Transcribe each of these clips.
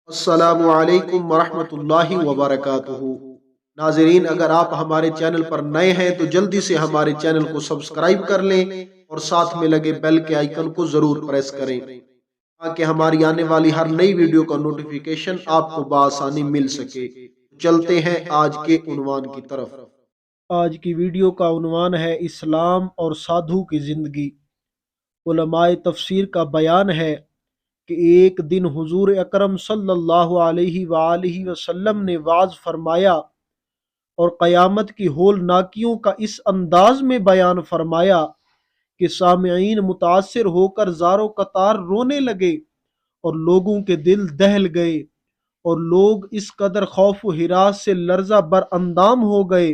السلام علیکم ورحمۃ اللہ وبرکاتہ۔ ناظرین، اگر آپ ہمارے چینل پر نئے ہیں تو جلدی سے ہمارے چینل کو سبسکرائب کر لیں اور ساتھ میں لگے بیل کے آئیکن کو ضرور پریس کریں تاکہ ہماری آنے والی ہر نئی ویڈیو کا نوٹیفیکیشن آپ کو بآسانی مل سکے۔ چلتے ہیں آج کے عنوان کی طرف۔ آج کی ویڈیو کا عنوان ہے اسلام اور سادھو کی زندگی۔ علماء تفسیر کا بیان ہے کہ ایک دن حضور اکرم صلی اللہ علیہ وآلہ وسلم نے وعظ فرمایا اور قیامت کی ہولناکیوں کا اس انداز میں بیان فرمایا کہ سامعین متاثر ہو کر زارو قطار رونے لگے اور لوگوں کے دل دہل گئے، اور لوگ اس قدر خوف و ہراس سے لرزہ بر اندام ہو گئے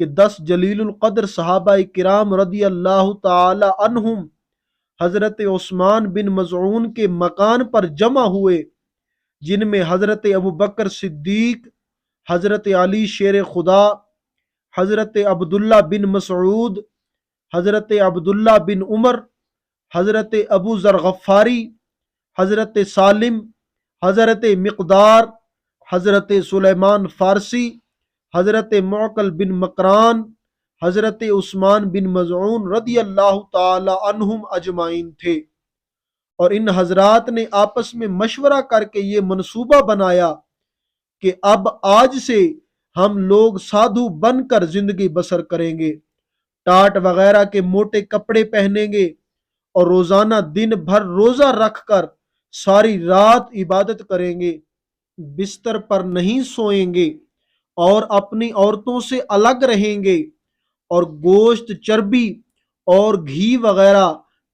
کہ 10 جلیل القدر صحابہ کرام رضی اللہ تعالی عنہم حضرت عثمان بن مظعون کے مکان پر جمع ہوئے، جن میں حضرت ابوبکر صدیق، حضرت علی شیر خدا، حضرت عبداللہ بن مسعود، حضرت عبداللہ بن عمر، حضرت ابو ذر غفاری، حضرت سالم، حضرت مقدار، حضرت سلیمان فارسی، حضرت معقل بن مکران، حضرت عثمان بن مظعون رضی اللہ تعالی عنہم اجمعین تھے۔ اور ان حضرات نے آپس میں مشورہ کر کے یہ منصوبہ بنایا کہ اب آج سے ہم لوگ سادھو بن کر زندگی بسر کریں گے، ٹاٹ وغیرہ کے موٹے کپڑے پہنیں گے اور روزانہ دن بھر روزہ رکھ کر ساری رات عبادت کریں گے، بستر پر نہیں سوئیں گے اور اپنی عورتوں سے الگ رہیں گے، اور گوشت، چربی اور گھی وغیرہ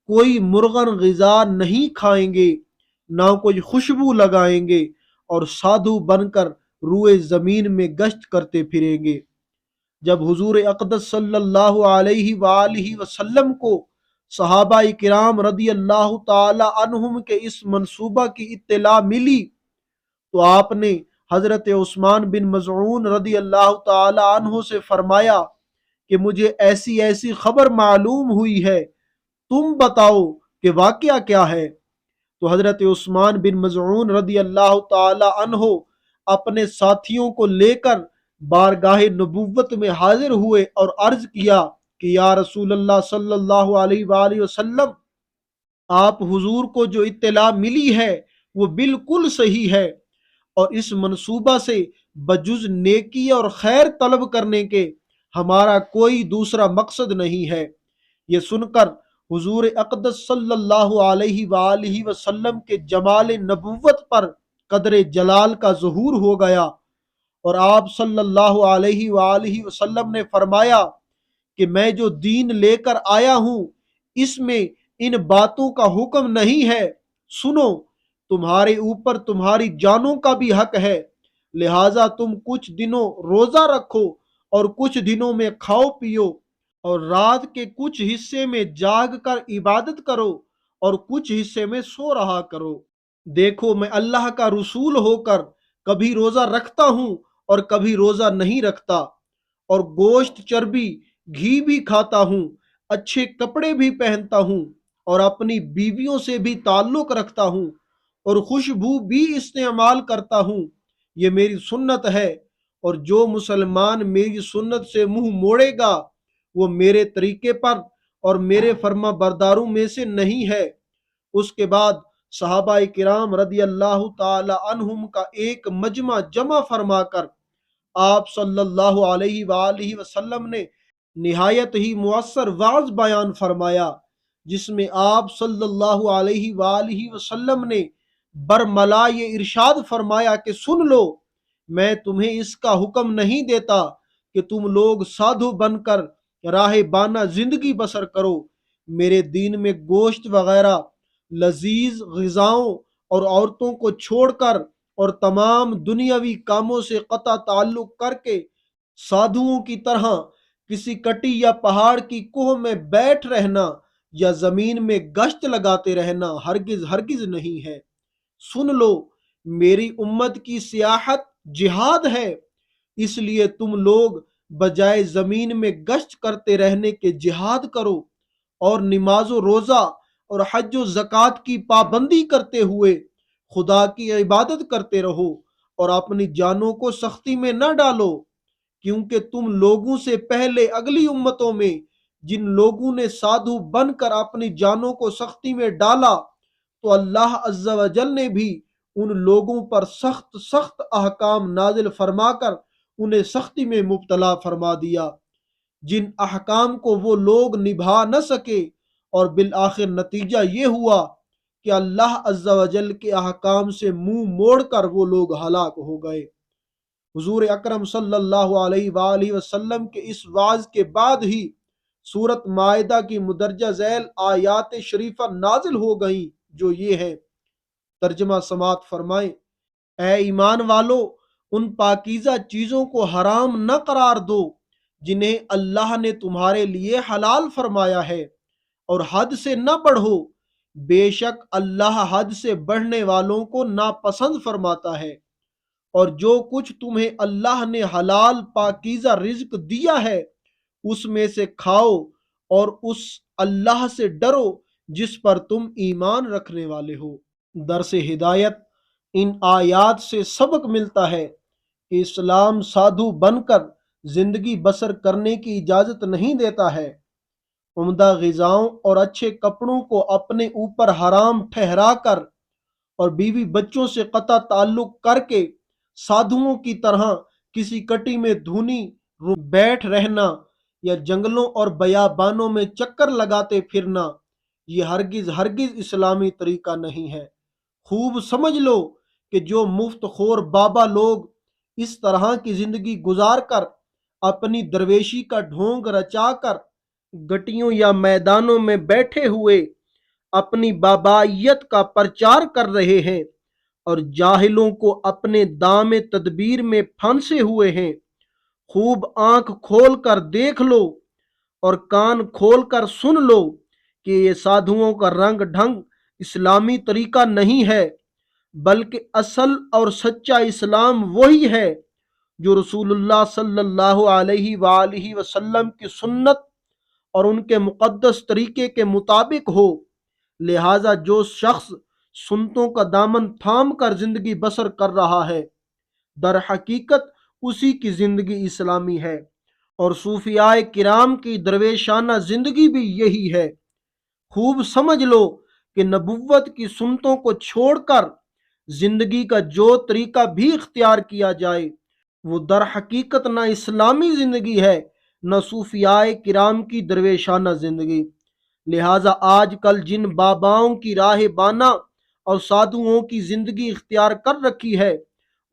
کوئی مرغن غذا نہیں کھائیں گے، نہ کوئی خوشبو لگائیں گے، اور سادھو بن کر روئے زمین میں گشت کرتے پھریں گے۔ جب حضور اقدس صلی اللہ علیہ وآلہ وسلم کو صحابہ کرام رضی اللہ تعالی عنہم کے اس منصوبہ کی اطلاع ملی تو آپ نے حضرت عثمان بن مظعون رضی اللہ تعالی عنہ سے فرمایا کہ مجھے ایسی ایسی خبر معلوم ہوئی ہے، تم بتاؤ کہ واقعہ کیا ہے۔ تو حضرت عثمان بن مظعون رضی اللہ تعالی عنہ اپنے ساتھیوں کو لے کر بارگاہ نبوت میں حاضر ہوئے اور عرض کیا کہ یا رسول اللہ صلی اللہ علیہ وآلہ وسلم، آپ حضور کو جو اطلاع ملی ہے وہ بالکل صحیح ہے، اور اس منصوبہ سے بجز نیکی اور خیر طلب کرنے کے ہمارا کوئی دوسرا مقصد نہیں ہے۔ یہ سن کر حضور اقدس صلی اللہ علیہ وآلہ وسلم کے جمال نبوت پر قدر جلال کا ظہور ہو گیا، اور آپ صلی اللہ علیہ وآلہ وسلم نے فرمایا کہ میں جو دین لے کر آیا ہوں اس میں ان باتوں کا حکم نہیں ہے، سنو، تمہارے اوپر تمہاری جانوں کا بھی حق ہے، لہٰذا تم کچھ دنوں روزہ رکھو اور کچھ دنوں میں کھاؤ پیو، اور رات کے کچھ حصے میں جاگ کر عبادت کرو اور کچھ حصے میں سو رہا کرو۔ دیکھو، میں اللہ کا رسول ہو کر کبھی روزہ رکھتا ہوں اور کبھی روزہ نہیں رکھتا، اور گوشت، چربی، گھی بھی کھاتا ہوں، اچھے کپڑے بھی پہنتا ہوں، اور اپنی بیویوں سے بھی تعلق رکھتا ہوں، اور خوشبو بھی استعمال کرتا ہوں۔ یہ میری سنت ہے، اور جو مسلمان میری سنت سے منہ موڑے گا وہ میرے طریقے پر اور میرے فرما برداروں میں سے نہیں ہے۔ اس کے بعد صحابہ کرام رضی اللہ تعالی عنہم کا ایک مجمع جمع فرما کر آپ صلی اللہ علیہ وآلہ وسلم نے نہایت ہی مؤثر وعظ بیان فرمایا، جس میں آپ صلی اللہ علیہ وآلہ وسلم نے برملا یہ ارشاد فرمایا کہ سن لو، میں تمہیں اس کا حکم نہیں دیتا کہ تم لوگ سادھو بن کر راہ بانا زندگی بسر کرو۔ میرے دین میں گوشت وغیرہ، لذیذ غذاؤں اور عورتوں کو چھوڑ کر اور تمام دنیاوی کاموں سے قطع تعلق کر کے سادھوؤں کی طرح کسی کٹی یا پہاڑ کی کوہ میں بیٹھ رہنا یا زمین میں گشت لگاتے رہنا ہرگز ہرگز نہیں ہے۔ سن لو، میری امت کی سیاحت جہاد ہے، اس لیے تم لوگ بجائے زمین میں گشت کرتے رہنے کے جہاد کرو، اور نماز و روزہ اور حج و زکوٰۃ کی پابندی کرتے ہوئے خدا کی عبادت کرتے رہو اور اپنی جانوں کو سختی میں نہ ڈالو، کیونکہ تم لوگوں سے پہلے اگلی امتوں میں جن لوگوں نے سادھو بن کر اپنی جانوں کو سختی میں ڈالا تو اللہ عز و جل نے بھی ان لوگوں پر سخت سخت احکام نازل فرما کر انہیں سختی میں مبتلا فرما دیا، جن احکام کو وہ لوگ نبھا نہ سکے، اور بالآخر نتیجہ یہ ہوا کہ اللہ عز و جل کے احکام سے منہ موڑ کر وہ لوگ ہلاک ہو گئے۔ حضور اکرم صلی اللہ علیہ وآلہ وسلم کے اس وعظ کے بعد ہی سورۃ مائدہ کی مدرجہ ذیل آیات شریفہ نازل ہو گئیں، جو یہ ہے، ترجمہ سماعت فرمائیں: اے ایمان والو، ان پاکیزہ چیزوں کو حرام نہ قرار دو جنہیں اللہ نے تمہارے لیے حلال فرمایا ہے، اور حد سے نہ بڑھو، بے شک اللہ حد سے بڑھنے والوں کو ناپسند فرماتا ہے، اور جو کچھ تمہیں اللہ نے حلال پاکیزہ رزق دیا ہے اس میں سے کھاؤ، اور اس اللہ سے ڈرو جس پر تم ایمان رکھنے والے ہو۔ درس ہدایت، ان آیات سے سبق ملتا ہے کہ اسلام سادھو بن کر زندگی بسر کرنے کی اجازت نہیں دیتا ہے۔ عمدہ غذاؤں اور اچھے کپڑوں کو اپنے اوپر حرام ٹھہرا کر اور بیوی بچوں سے قطع تعلق کر کے سادھوؤں کی طرح کسی کٹی میں دھنی بیٹھ رہنا یا جنگلوں اور بیابانوں میں چکر لگاتے پھرنا، یہ ہرگز ہرگز اسلامی طریقہ نہیں ہے۔ خوب سمجھ لو کہ جو مفت خور بابا لوگ اس طرح کی زندگی گزار کر اپنی درویشی کا ڈھونگ رچا کر گٹیوں یا میدانوں میں بیٹھے ہوئے اپنی بابائیت کا پرچار کر رہے ہیں اور جاہلوں کو اپنے دام تدبیر میں پھنسے ہوئے ہیں، خوب آنکھ کھول کر دیکھ لو اور کان کھول کر سن لو کہ یہ سادھوؤں کا رنگ ڈھنگ اسلامی طریقہ نہیں ہے، بلکہ اصل اور سچا اسلام وہی ہے جو رسول اللہ صلی اللہ علیہ وآلہ وسلم کی سنت اور ان کے مقدس طریقے کے مطابق ہو۔ لہٰذا جو شخص سنتوں کا دامن تھام کر زندگی بسر کر رہا ہے، در حقیقت اسی کی زندگی اسلامی ہے، اور صوفیاء کرام کی درویشانہ زندگی بھی یہی ہے۔ خوب سمجھ لو کہ نبوت کی سنتوں کو چھوڑ کر زندگی کا جو طریقہ بھی اختیار کیا جائے وہ در حقیقت نہ اسلامی زندگی ہے نہ صوفیاء کرام کی درویشانہ زندگی۔ لہٰذا آج کل جن باباؤں کی راہ بانا اور سادھوؤں کی زندگی اختیار کر رکھی ہے،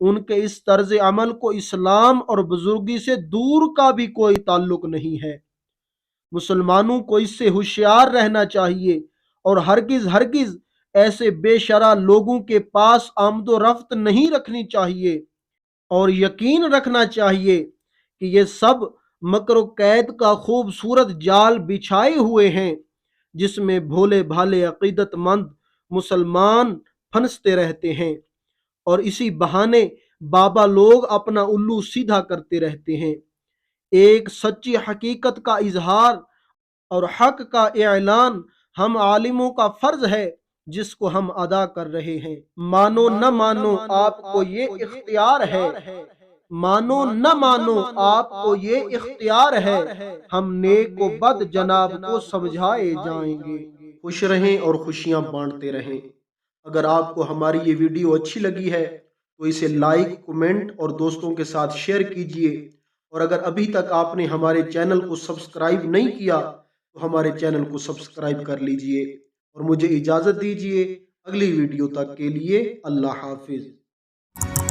ان کے اس طرز عمل کو اسلام اور بزرگی سے دور کا بھی کوئی تعلق نہیں ہے۔ مسلمانوں کو اس سے ہوشیار رہنا چاہیے اور ہرگز ہرگز ایسے بے شرع لوگوں کے پاس آمد و رفت نہیں رکھنی چاہیے، اور یقین رکھنا چاہیے کہ یہ سب مکر و قید کا خوبصورت جال بچھائے ہوئے ہیں جس میں بھولے بھالے عقیدت مند مسلمان پھنستے رہتے ہیں، اور اسی بہانے بابا لوگ اپنا الو سیدھا کرتے رہتے ہیں۔ ایک سچی حقیقت کا اظہار اور حق کا اعلان ہم عالموں کا فرض ہے جس کو ہم ادا کر رہے ہیں۔ مانو نہ مانو آپ کو یہ اختیار ہے، مانو نہ مانو آپ کو یہ اختیار ہے، ہم نیک و بد جناب کو سمجھائے جائیں گے۔ خوش رہیں اور خوشیاں بانٹتے رہیں۔ اگر آپ کو ہماری یہ ویڈیو اچھی لگی ہے تو اسے لائک، کمنٹ اور دوستوں کے ساتھ شیئر کیجیے، اور اگر ابھی تک آپ نے ہمارے چینل کو سبسکرائب نہیں کیا تو ہمارے چینل کو سبسکرائب کر لیجیے، اور مجھے اجازت دیجیے۔ اگلی ویڈیو تک کے لیے اللہ حافظ۔